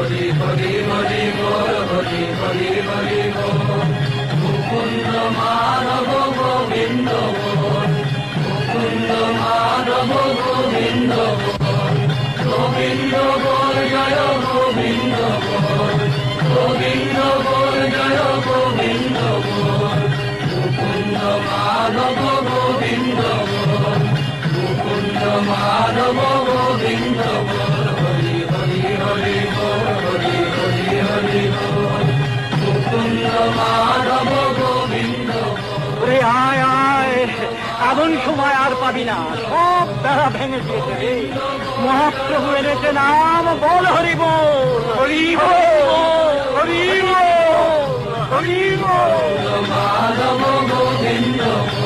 হরি হরি হরি বল, হরি হরি হরি বল। মুকুন্দ মাধব গোবিন্দ বল, মুকুন্দ মাধব গোবিন্দ বল। গোবিন্দ বল জয় গোবিন্দ বল, গোবিন্দ বল জয় গোবিন্দ বল। মুকুন্দ মাধব গোবিন্দ বল, মুকুন্দ মাধব গোবিন্দ বল। হরি হরি হরি বল, হরি হরি হরি বল। মুকুন্দ মাধব গোবিন্দ বল। ওরে আয় আয়, এমন সময় আর পাবি না, সব বেড়া ভেঙে দিয়েছে রে। মহাপ্রভু এনেছে নাম, বল হরি বল, হরি বল, হরি বল, হরি বল। মাধব গোবিন্দ